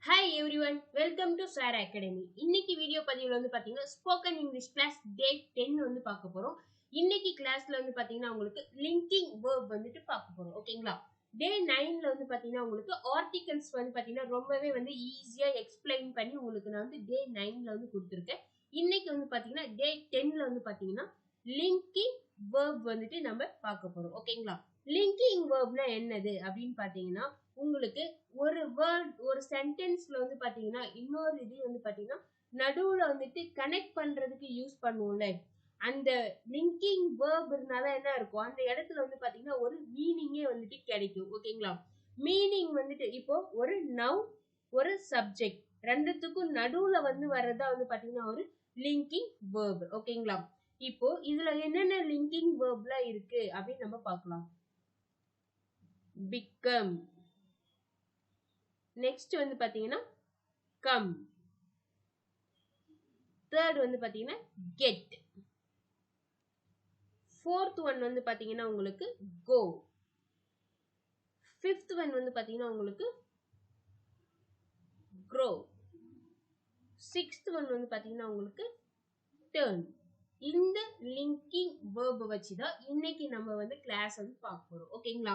Hi everyone, welcome to Saara Academy. இன்னைக்கு video பதிவுல வந்து பாத்தீங்கன்னா ஸ்போக்கன் இங்கிலீஷ் கிளாஸ் டே 10 வந்து பார்க்க போறோம். இன்னைக்கு கிளாஸ்ல வந்து பாத்தீங்கன்னா உங்களுக்கு லிங்கிங் verb வந்துட்டு பார்க்க போறோம். ஓகேங்களா? டே 9ல வந்து பாத்தீங்கன்னா உங்களுக்கு ஆர்டிகல்ஸ் வந்து பாத்தீங்கன்னா ரொம்பவே வந்து ஈஸியா எக்ஸ்பிளைன் பண்ணி உங்களுக்கு நான் வந்து டே 9ல வந்து கொடுத்திருக்கேன். இன்னைக்கு வந்து பாத்தீங்கன்னா டே 10ல வந்து பாத்தீங்கன்னா லிங்கிங் verb வந்துட்டு நம்ம பார்க்க போறோம். ஓகேங்களா? லிங்கிங் verbனா என்னது அப்படின்னு பாத்தீங்கன்னா உங்களுக்கு ஒரு வேர்ட் ஒரு சென்டென்ஸ்ல வந்து பாத்தீங்கன்னா இன்னொரு இது வந்து பாத்தீங்கன்னா நடுவுல வந்துட்டு கனெக்ட் பண்றதுக்கு யூஸ் பண்ணுவோம்ல அந்த லிங்கிங் வேர்ப் இருந்தாதான் என்ன இருக்கும் அந்த இடத்துல வந்து பாத்தீங்கன்னா ஒரு மீனிங்கே வந்துட்டு கிடைக்கும். ஓகேங்களா? மீனிங் வந்துட்டு இப்போ ஒரு நவ் ஒரு சப்ஜெக்ட் ரெண்டுத்துக்கும் நடுவுல வந்து வர்றதா வந்து பாத்தீங்கன்னா ஒரு லிங்கிங் வேர்ப். ஓகேங்களா? இப்போ இதுல என்னென்ன லிங்கிங் வேர்ப்லாம் இருக்கு அப்படின்னு நம்ம பார்க்கலாம். பிகம், நெக்ஸ்ட் வந்து பாத்தீங்கன்னா கம், தேர்ட் வந்து பாத்தீங்கன்னா கெட், ஃபோர்த் ஒன் வந்து பாத்தீங்கன்னா உங்களுக்கு கோ, ஃபிஃப்த் ஒன் வந்து பாத்தீங்கன்னா உங்களுக்கு grow, சிக்ஸ்த் ஒன் வந்து பாத்தீங்கன்னா உங்களுக்கு turn. இந்த லிங்கிங் verb வச்சுதான் இன்னைக்கு நம்ம வந்து கிளாஸ் வந்து பார்க்க போறோம். ஓகேங்களா?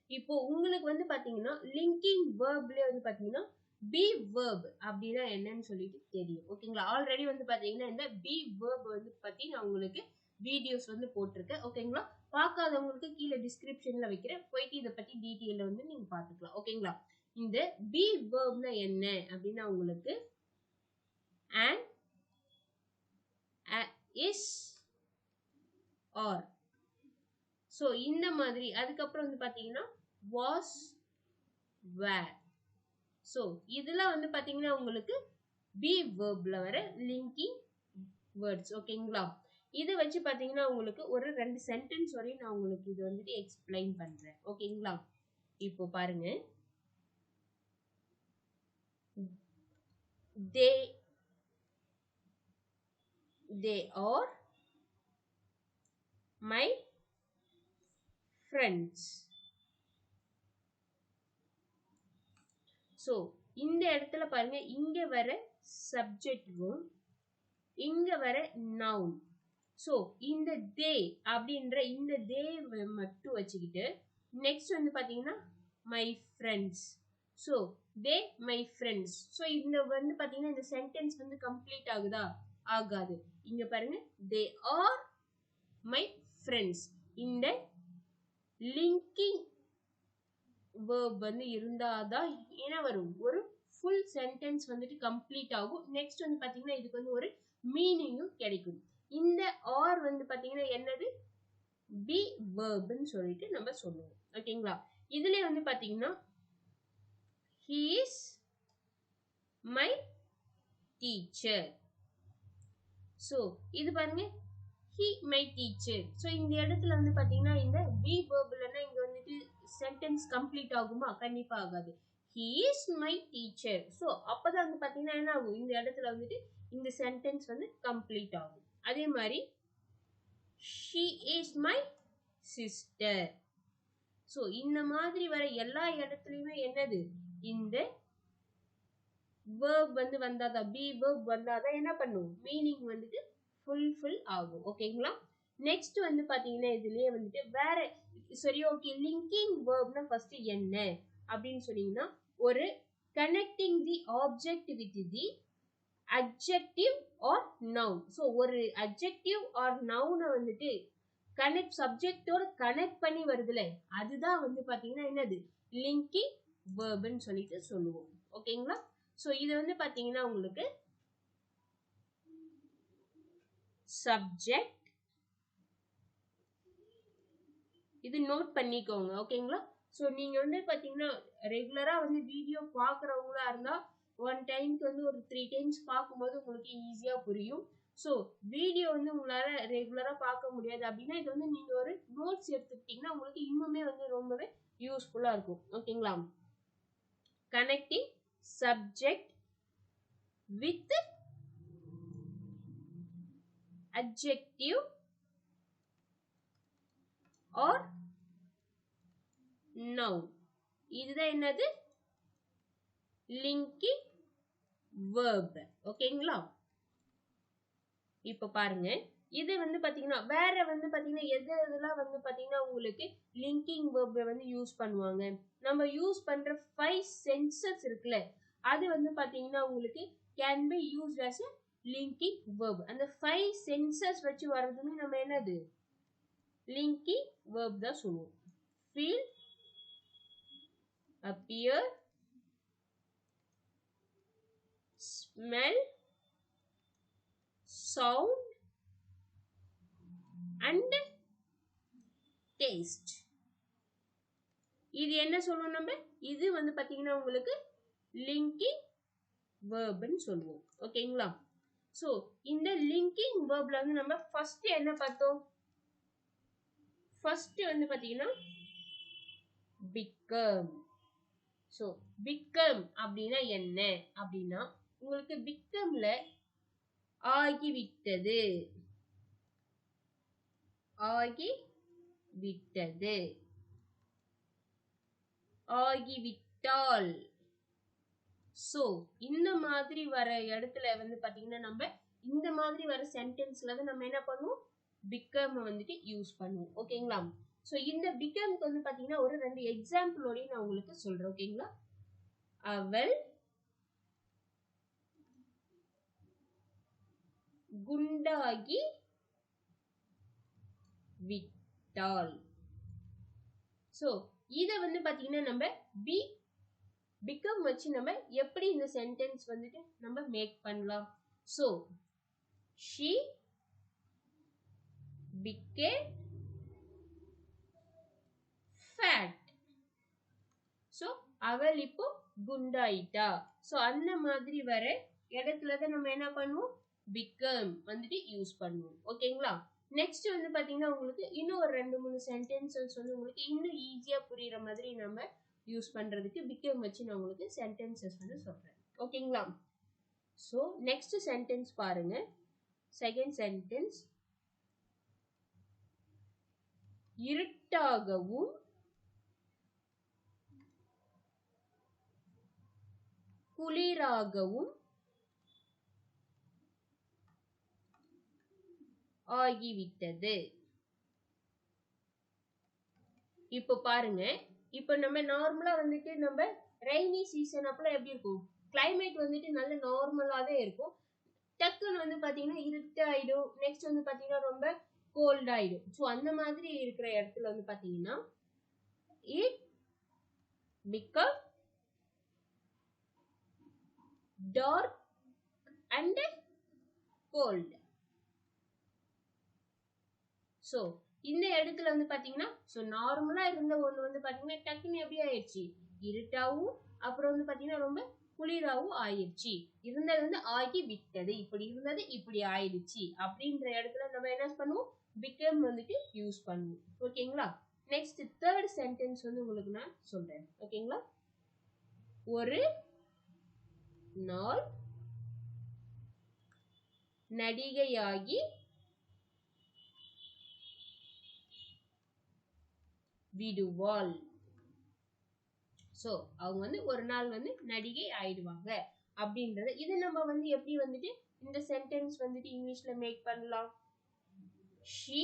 இப்போ உங்களுக்கு வந்து பாத்தீங்கன்னா லிங்கிங் verbலயே வந்து பாத்தீங்கன்னா be verb அப்படின்னா என்னன்னு சொல்லிட்டு தெரியும். ஓகேங்களா? ஆல்ரெடி வந்து பாத்தீங்கன்னா இந்த be verb வந்து பத்தி நான் உங்களுக்கு வீடியோஸ் வந்து போட்டிருக்கேன். ஓகேங்களா? பார்க்காதவங்களுக்கு கீழே டிஸ்கிரிப்ஷன்ல வைக்கிறேன், போயிட்டு இதை பத்தி டீட்டெயில வந்து நீங்க பாத்துக்கலாம். ஓகேங்களா? இந்த be verbனா என்ன அப்படின்னா உங்களுக்கு and is or so இந்த மாதிரி அதுக்கப்புறம் வந்து பாத்தீங்கன்னா was were so இதெல்லாம் வந்து பாத்தீங்கன்னா உங்களுக்கு be verbல வர linking words. ஓகேங்களா? இதை வச்சு பாத்தீங்கன்னா உங்களுக்கு ஒரு 2 சென்டென்ஸ் வரையும் நான் உங்களுக்கு இது வந்துட்டு எக்ஸ்பிளைன் பண்றேன். ஓகேங்களா? இப்போ பாருங்க, they are my friends. so இந்த இடத்துல பாருங்க, இங்க வர சப்ஜெக்டும் இங்க வர noun. so இந்த they அப்படின்ற இந்த they மட்டும் வச்சுக்கிட்டு நெக்ஸ்ட் வந்து பாத்தீங்கன்னா my friends. so they my friends. so இந்த வந்து பாத்தீங்கன்னா இந்த சென்டென்ஸ் வந்து கம்ப்ளீட் ஆகுதா? ஆகாது. இங்க பாருங்க, they are my friends. இந்த லிங்கிங் verb வந்து இருந்தாதான் என்ன வரும், ஒரு ஃபுல் சென்டென்ஸ் வந்துட்டு கம்ப்ளீட் ஆகும். நெக்ஸ்ட் வந்து பாத்தீங்கன்னா இதுக்கு வந்து ஒரு மீனிங்கும் கிடைக்கும். இந்த ஆர் வந்து பாத்தீங்கன்னா என்னது, be verbன்னு சொல்லிட்டு நம்ம சொல்லுவோம். ஓகேங்களா? இதுல வந்து பாத்தீங்கன்னா he is my teacher. so இது பாருங்க, he my teacher. so இந்த இடத்துல வந்து பாத்தீங்கன்னா இந்த be verbலன்னா இங்க வந்துட்டு சென்டென்ஸ் கம்ப்ளீட் ஆகுமா? கண்டிப்பா ஆகாது. he is my teacher. so அப்பதான் வந்து பாத்தீங்கன்னா என்ன ஆகும், இந்த இடத்துல வந்துட்டு இந்த சென்டென்ஸ் வந்து கம்ப்ளீட் ஆகும். அதே மாதிரி she is my sister. so இந்த மாதிரி வர எல்லா இடத்துலயுமே என்னது, இந்த verb வந்து வந்தாதான் be verb வந்தாதான் என்ன பண்ணும், மீனிங் வந்துட்டு ஃபுல்ஃபில் ஆகும். ஓகேங்களா? நெக்ஸ்ட் வந்து பாத்தீங்கன்னா இதுலயே வந்துட்டு வேற சரி ஓகே லிங்கிங் verbனா ஃபர்ஸ்ட் என்ன அப்படின்னு சொன்னீங்கன்னா ஒரு connecting the object with the adjective or noun. so ஒரு adjective or noun வந்துட்டு கனெக்ட் சப்ஜெக்டோட கனெக்ட் பண்ணி வருதுல, அதுதான் வந்து பாத்தீங்கன்னா என்னது, லிங்கிங் verbன்னு சொல்லிட்டு சொல்லுவோம். ஓகேங்களா? சோ இது வந்து பாத்தீங்கன்னா உங்களுக்கு சப்ஜெக்ட், இது நோட் பண்ணிக்கோங்க. ஓகேங்களா? சோ நீங்க வந்து பாத்தீங்கன்னா ரெகுலரா வந்து வீடியோ பாக்குறவங்களா இருந்தா ஒன் டைம்க்கு வந்து ஒரு 3 டைம்ஸ் பார்க்கும்போது உங்களுக்கு ஈஸியா புரியும். சோ வீடியோ வந்து உங்களால ரெகுலரா பார்க்க முடியாது அப்படின்னா இது வந்து நீங்க ஒரு நோட்ஸ் எடுத்துக்கிட்டீங்கன்னா உங்களுக்கு இன்னுமே வந்து ரொம்பவே யூஸ்ஃபுல்லா இருக்கும். ஓகேங்களா? Connecting subject with adjective or noun. இதுதான் என்னது, linking verb. ஓகேங்களா? இப்ப பாருங்க, இது வந்து பாத்தீங்கன்னா வேற வந்து பாத்தீங்கன்னா எதெல்லாம் வந்து பாத்தீங்கன்னா உங்களுக்கு லிங்கிங் verb வந்து யூஸ் பண்ணுவாங்க. நம்ம யூஸ் பண்ற 5 senses இருக்குல்ல, அது வந்து பாத்தீங்கன்னா உங்களுக்கு can be used as a linking verb. அந்த 5 senses வச்சு வரதுமே நம்ம என்னது linking verb தான் சொல்லுவோம். feel, appear, smell, sound and taste. இது என்ன சொல்லுவோம் நம்ம? இது வந்து பாத்தீங்கன்னா உங்களுக்கு linking verb ன்னு சொல்லுவோம். ஓகேங்களா? சோ இந்த linking verbல வந்து நம்ம ஃபர்ஸ்ட் என்ன பார்த்தோம்? ஃபர்ஸ்ட் வந்து பாத்தீங்கன்னா become. சோ become அப்படின்னா என்ன அப்படின்னா உங்களுக்கு becomeல ஆகிவிட்டது, ஆகிவிட்டது, ஆகிவிட்டால். சோ இந்த மாதிரி வர இடத்துல வந்து பாத்தீங்கன்னா நம்ம இந்த மாதிரி வர சென்டென்ஸ்ல வந்து நம்ம என்ன பண்ணுவோம்? become வந்துட்டு யூஸ் பண்ணுவோம். ஓகேங்களா? சோ இந்த becomeக்கு வந்து பாத்தீங்கன்னா ஒரு 2 எக்ஸாம்பிளோட நான் உங்களுக்கு சொல்றேன். ஓகேங்களா? அவள் குண்டாகி விட்டாள். சோ இத வந்து பாத்தீங்கன்னா நம்ம become வச்சு நம்ம எப்படி இந்த சென்டென்ஸ் வந்துட்டு நம்ம மேக் பண்ணலாம்? So she became fat. So அவள் இப்போ குண்டாயிட்டா. சோ அந்த மாதிரி வர இடத்துல தான் நம்ம என்ன பண்ணுவோம்? become வந்துட்டு யூஸ் பண்ணுவோம். ஓகேங்களா? நெக்ஸ்ட் வந்து பாத்தீங்கன்னா உங்களுக்கு இன்னும் ஒரு 2-3 சென்டென்சஸ் வந்து உங்களுக்கு இன்னும் ஈஸியா புரியுற மாதிரி நம்ம யூஸ் பண்றதுக்கு become வச்சு நான் உங்களுக்கு சென்டென்சஸ் வந்து சொல்றேன். ஓகேங்களா? சோ நெக்ஸ்ட் சென்டென்ஸ் பாருங்க. செகண்ட் சென்டென்ஸ், இருட்டாகவும் குளிராகவும் ஆகிவிட்டது. இப்போ பாருங்க, இப்போ நம்ம நார்மலா வந்துட்டு நம்ம ரெய்னி சீசன் அப்பலாம் எப்படி இருக்கும்? கிளைமேட் வந்துட்டு நல்ல நார்மலாவே இருக்கும். டக்குன்னு வந்து பாத்தீங்கன்னா இருட்டு ஆயிடும். நெக்ஸ்ட் வந்து பாத்தீங்கன்னா ரொம்ப கோல்ட் ஆயிடும். சோ அந்த மாதிரி இருக்கிற இடத்துல வந்து பாத்தீங்கன்னா it become dark and cold. So இந்த இடத்துல வந்து பாத்தீங்கன்னா சோ நார்மலா இருந்த ஒண்ணு வந்து பாத்தீங்கன்னா டக்குன்னு எப்படி ஆயிடுச்சு? இருட்டாவும் அப்புறம் வந்து பாத்தீங்கன்னா ரொம்ப குளிராவும் ஆயிடுச்சு. இருந்தது வந்து ஆகி விட்டது. இப்படி இருந்தது இப்படி ஆயிடுச்சு அப்படின்ற இடத்துல நம்ம என்ன பண்ணுவோம்? become வந்துட்டு யூஸ் பண்ணுவோம். ஓகேங்களா? நெக்ஸ்ட் தேர்ட் சென்டென்ஸ் வந்து உங்களுக்கு நான் சொல்றேன். ஓகேங்களா? ஒரு நாள் நடிகையாகி விடுவாள். சோ அவங்க வந்து ஒரு நாள் வந்து நடிகை ஆயிடுவாங்க அப்படின்றது. இது நம்ம வந்து எப்படி வந்துட்டு இந்த சென்டென்ஸ் வந்துட்டு இங்கிலீஷ்ல மேக் பண்ணலாம்? she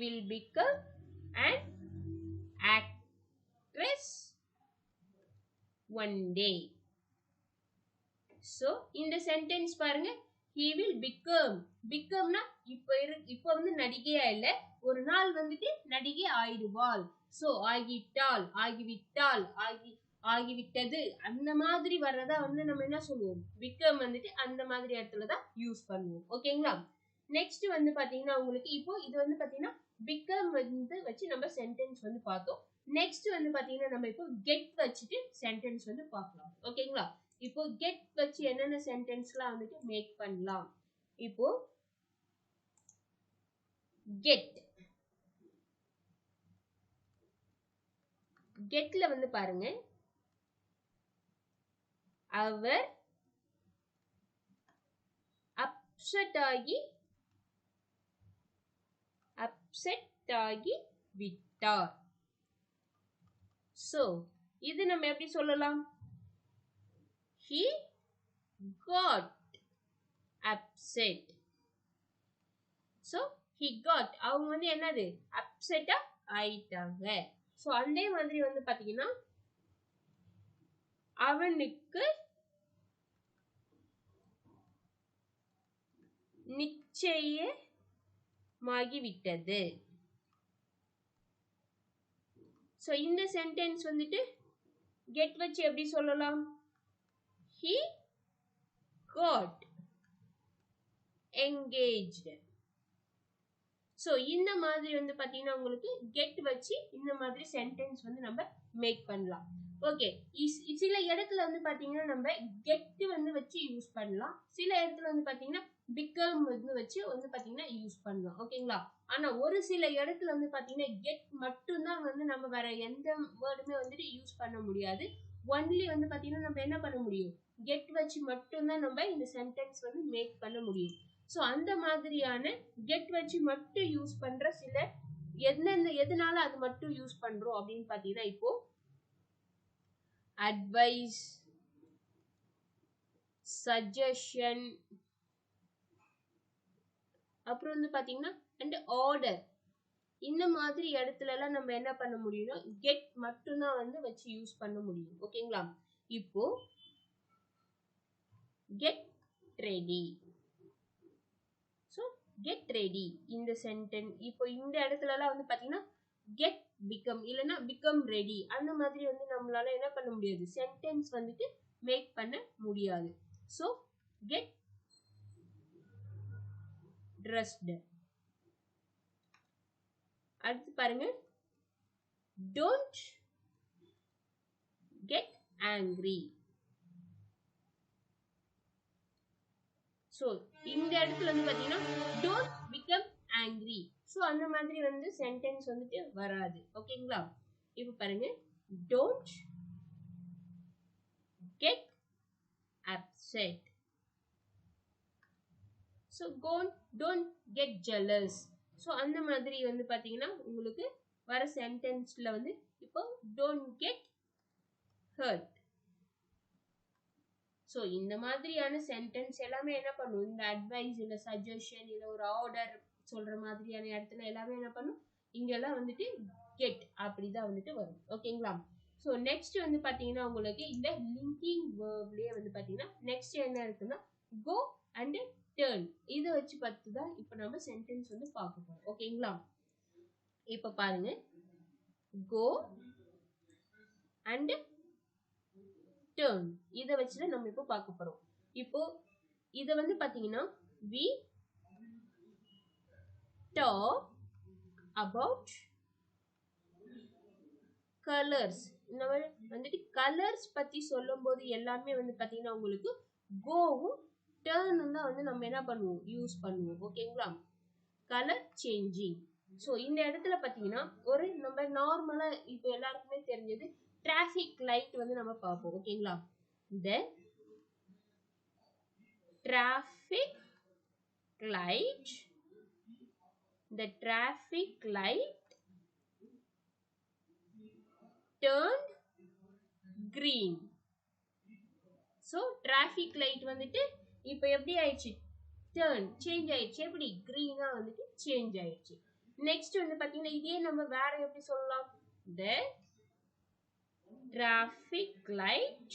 will become an actress one day. So இந்த சென்டென்ஸ் பாருங்க, he will becomeனா இப்ப வந்து நடிகையா இல்ல, ஒரு நாள் வந்துட்டு நடிகை ஆயிடுவாள். சோ ஆகிட்டாள், ஆகிவிட்டாள், ஆகிவிட்டது அந்த மாதிரி வர்றதா வந்து நம்ம என்ன சொல்லுவோம்? become வந்துட்டு அந்த மாதிரி இடத்துல தான் யூஸ் பண்ணுவோம். ஓகேங்களா? நெக்ஸ்ட் வந்து பாத்தீங்கன்னா உங்களுக்கு இப்போ இது வந்து பாத்தீங்கன்னா become வந்து வச்சு நம்ம சென்டென்ஸ் வந்து பார்த்தோம். நெக்ஸ்ட் வந்து பாத்தீங்கன்னா நம்ம இப்போ get வச்சுட்டு சென்டென்ஸ் வந்து பார்க்கலாம். ஓகேங்களா? இப்போ get வச்சு என்னென்ன சென்டென்ஸ்லாம் வந்துட்டு மேக் பண்ணலாம்? இப்போ getல வந்து பாருங்க, அவர் அப்செட் ஆகி விட்டார். So இது நம்ம எப்படி சொல்லலாம்? He got upset. So he got அவங்க வந்து என்னது upset ஆயிட்டாங்க. So அதே மாதிரி வந்து பாத்தீங்கன்னா அவனுக்கு நிச்சயமாகிவிட்டது. So இந்த சென்டென்ஸ் வந்துட்டு get வச்சு எப்படி சொல்லலாம்? He got engaged. So இந்த மாதிரி வந்து பாத்தீங்கன்னா உங்களுக்கு get வச்சு இந்த மாதிரி சென்டென்ஸ் வந்து நம்ம மேக் பண்ணலாம். ஓகே, சில இடத்துல வந்து பாத்தீங்கன்னா நம்ம get வந்து வச்சு யூஸ் பண்ணலாம். சில இடத்துல வந்து பாத்தீங்கன்னா become வந்து வச்சு வந்து பாத்தீங்கன்னா யூஸ் பண்ணலாம். ஓகேங்களா? ஆனா ஒரு சில இடத்துல வந்து பாத்தீங்கன்னா get மட்டும் தான் வந்து நம்ம வேற எந்த வேர்டுமே வந்துட்டு யூஸ் பண்ண முடியாது. ஒன்லி வந்து பாத்தீங்கன்னா நம்ம என்ன பண்ண முடியும்? get வச்சு மட்டும் தான் நம்ம இந்த சென்டென்ஸ் வந்து மேக் பண்ண முடியும். சோ அந்த மாதிரியான get வச்சு மட்டும் யூஸ் பண்ற சில எதனால அது மட்டும் யூஸ் பண்றோம் அப்படின்னு பாத்தீங்கன்னா இப்போ advice, suggestion, அப்புறம் வந்து பாத்தீங்கன்னா and order, இந்த மாதிரி இடத்துல எல்லாம் நம்ம என்ன பண்ண முடியும்னா get மட்டும் தான் வந்து வச்சு யூஸ் பண்ண முடியும். ஓகேங்களா? இப்போ get ready. So get ready இந்த சென்டென்ஸ் இப்போ இந்த இடத்துல எல்லாம் வந்து பாத்தீங்கன்னா get become இல்லனா become ready அந்த மாதிரி வந்து நம்மளால என்ன பண்ண முடியாது? சென்டென்ஸ் வந்துட்டு மேக் பண்ண முடியாது. So get dressed. அடுத்து பாருங்க, don't get angry. So இந்த இடத்துல வந்து பாத்தீங்கன்னா don't become angry. So அந்த மாதிரி வந்து சென்டென்ஸ் வந்துட்டு வராது. ஓகேங்களா? இப்போ பாருங்க, don't get upset. So don't get jealous. So அந்த மாதிரி வந்து பாத்தீங்கன்னா உங்களுக்கு வர சென்டென்ஸ்ல வந்து இப்போ don't get hurt. So இந்த மாதிரியான சென்டென்ஸ் எல்லாமே என்ன பண்ணும்? இந்த அட்வைஸ் இல்ல சஜஷன் இல்ல ஒரு ஆர்டர் சொல்ற மாதிரியான இடத்துல எல்லாமே என்ன பண்ணும்? இங்கெல்லாம் வந்துட்டு get அப்படிதான் வந்துட்டு வரும். ஓகேங்களா? ஸோ நெக்ஸ்ட் வந்து பாத்தீங்கன்னா உங்களுக்கு இந்த லிங்கிங் வேர்ப்லயே வந்து பாத்தீங்கன்னா நெக்ஸ்ட் என்ன இருக்குன்னா go and turn. இதை வச்சு பார்த்து தான் இப்போ நம்ம சென்டென்ஸ் வந்து பார்க்க போறோம். ஓகேங்களா? இப்போ பாருங்க, go and turn இதை வச்சுதான் நம்ம இப்போ பார்க்க போறோம். இப்போ இதை வந்து பாத்தீங்கன்னா we talk about colors. இந்த மாதிரி வந்துட்டு கலர்ஸ் பத்தி சொல்லும் போது எல்லாமே வந்து பாத்தீங்கன்னா உங்களுக்கு கோவும் டர்னும் தான் வந்து நம்ம என்ன பண்ணுவோம்? யூஸ் பண்ணுவோம். ஓகேங்களா? Colour changing. ஸோ இந்த இடத்துல பாத்தீங்கன்னா ஒரு நம்ம நார்மலா இப்போ எல்லாருக்குமே தெரிஞ்சது டிராஃபிக் லைட் வந்து நம்ம பார்ப்போம். ஓகேங்களா? இந்த traffic light turned green. So traffic light வந்துட்டு இப்போ எப்படி ஆயிடுச்சு? turn change ஆயிடுச்சு. எப்படி? green வந்துட்டு change ஆயிடுச்சு. நெக்ஸ்ட் வந்து பாத்தீங்கன்னா இதே நம்ம வேற எப்படி சொல்லலாம்? the traffic light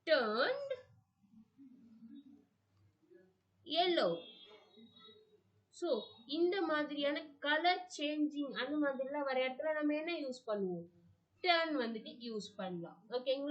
turned yellow. So இந்த மாதிரியான கலர் சேஞ்சிங் அந்த மாதிரிலாம் வர இடத்துல நம்ம என்ன யூஸ் பண்ணுவோம்? turn வந்துட்டு யூஸ் பண்ணலாம். ஓகேங்களா?